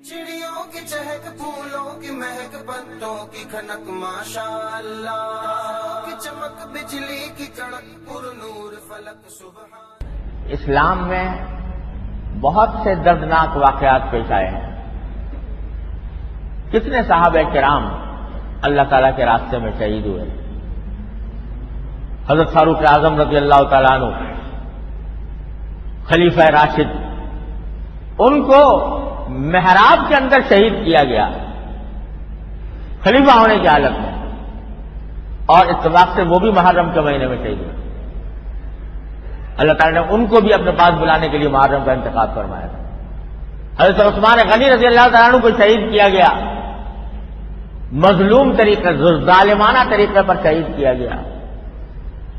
चिड़ियों की चहक, फूलों की महक, पत्तों की खनक, माशाअल्लाह की चमक, बिजली की कड़क, पुरनूर फलक, सुबह। इस्लाम में बहुत से दर्दनाक वाकयात पेश आए हैं। कितने सहाबे किराम अल्लाह ताला के रास्ते में शहीद हुए। हजरत फारूक आजम रज़ी अल्लाह ताला अन्हु, खलीफा राशिद, उनको मेहराब के अंदर शहीद किया गया खलीफा होने की हालत में, और इत्तेफाक से वो भी मुहर्रम के महीने में शहीद हुए। अल्लाह ताला ने उनको भी अपने पास बुलाने के लिए मुहर्रम का इंतखाब फरमाया था। हज़रत उस्मान गनी रज़ी अल्लाह ताला अन्हु को शहीद किया गया, मजलूम तरीके, जालिमाना तरीके पर शहीद किया गया।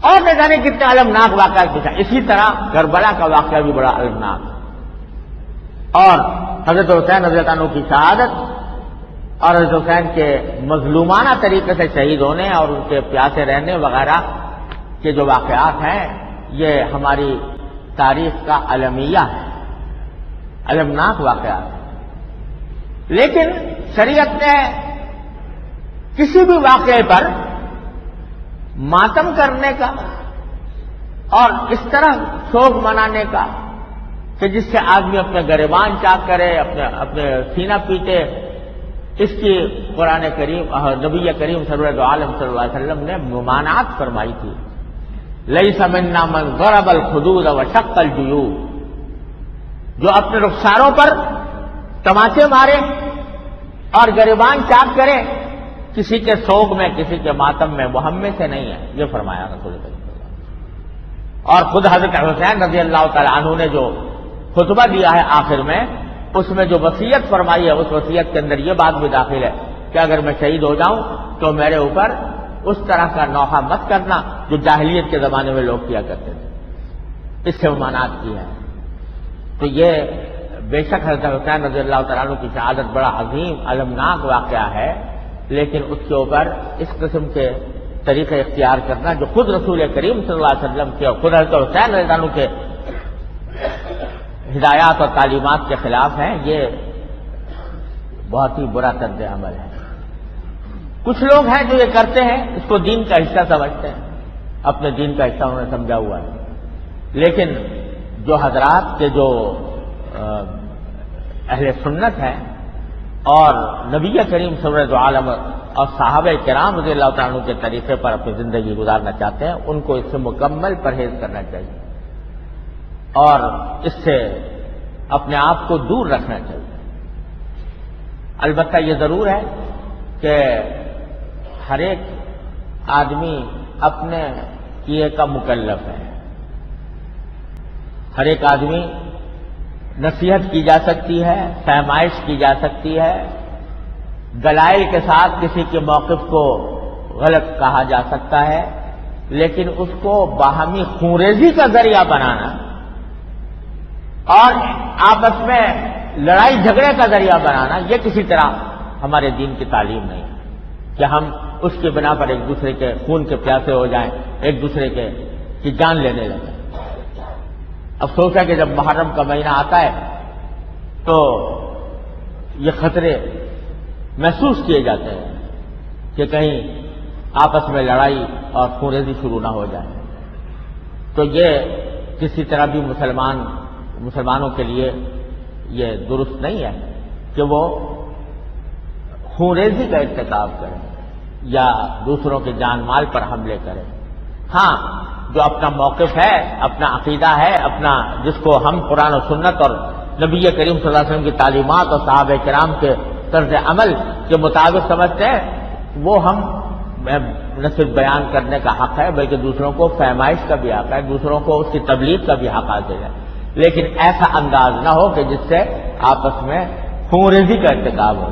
और न जाने कितने अलमनाक वाक़या पूछा। इसी तरह करबला का वाक़या भी बड़ा अलमनाक, और हजरत हुसैन रज़ी अल्लाह अन्हु की शहादत और हजरत हुसैन के मजलूमाना तरीके से शहीद होने और उनके प्यासे रहने वगैरह के जो वाक़यात हैं, ये हमारी तारीख का अलमिया है, अलमनाक वाक़यात है। लेकिन शरीयत ने किसी भी वाक़ये पर मातम करने का और इस तरह शोक मनाने का कि जिससे आदमी अपने गिरबान चाक करे, अपने सीना पीटे, इसकी कुरान करीम नबी करीम सल्लल्लाहु अलैहि वसल्लम ने मुमानात फरमाई थी। लैसा मिन्ना मन ज़रबल खुदूद व शक्कल जुयूब, जो अपने रुखसारों पर तमाचे मारे और गिरबान चाक करे किसी के शोक में, किसी के मातम में, वो हम में से नहीं है, ये फरमाया रसूल करीम। और खुद हजरत हुसैन रज़ी अल्लाह ताला अन्हु ने जो खुतबा दिया है आखिर में, उसमें जो वसीयत फरमाई है, उस वसीयत के अंदर ये बात भी दाखिल है कि अगर मैं शहीद हो जाऊं तो मेरे ऊपर उस तरह का नौहा मत करना जो जाहिलियत के जमाने में लोग किया करते थे। इससे ममानात की है। तो ये बेशक हज़रत हुसैन रज़ी अल्लाह ताला अन्हु की शहादत बड़ा अजीम अलमनाक वाक़या है, लेकिन उसके ऊपर इस किस्म के तरीके इख्तियार करना जो खुद रसूल करीम सल्लल्लाहु अलैहि वसल्लम के और खुद हज़रत हुसैन रज़ी अल्लाह अन्हु के हिदायत और तालीमात के खिलाफ हैं, ये बहुत ही बुरा तर्ज अमल है। कुछ लोग हैं जो ये करते हैं, इसको दीन का हिस्सा समझते हैं, अपने दीन का हिस्सा उन्होंने समझा हुआ है। लेकिन जो हजरात के जो अहले सुन्नत हैं और नबी करीम सल्लल्लाहु अलैहि वसल्लम और साहबे किराम रज़ी अल्लाह ताला अन्हु के तरीके पर अपनी जिंदगी गुजारना चाहते हैं, उनको इससे मुकम्मल परहेज करना चाहिए और इससे अपने आप को दूर रखना चाहिए। अलबत्ता ये जरूर है कि हर एक आदमी अपने किए का मुकल्लफ है। हर एक आदमी नसीहत की जा सकती है, फहमाइश की जा सकती है, दलाइल के साथ किसी के मौक़िफ़ को गलत कहा जा सकता है, लेकिन उसको बाहमी खूंरेजी का जरिया बनाना और आपस में लड़ाई झगड़े का जरिया बनाना, यह किसी तरह हमारे दीन की तालीम नहीं है कि हम उसके बिना पर एक दूसरे के खून के प्यासे हो जाएं, एक दूसरे की जान लेने लगे। अफसोस है कि जब मुहर्रम का महीना आता है तो ये खतरे महसूस किए जाते हैं कि कहीं आपस में लड़ाई और खूंरेजी शुरू ना हो जाए। तो ये किसी तरह भी मुसलमानों के लिए ये दुरुस्त नहीं है कि वो खूंरेजी का इर्तिकाब करें या दूसरों के जान माल पर हमले करें। हाँ, जो अपना मौक़िफ़ है, अपना अकीदा है, अपना जिसको हम कुरान और सुन्नत और नबी करीम सल्लल्लाहु अलैहि वसल्लम की तालीमात और साहबे किराम के तर्ज अमल के मुताबिक समझते हैं, वो हम न सिर्फ बयान करने का हक है बल्कि दूसरों को फहमाइश का भी हक है, दूसरों को उसकी तबलीग का भी हक हासिल है। लेकिन ऐसा अंदाज न हो कि जिससे आपस में खूंरेजी का इर्तिकाब हो।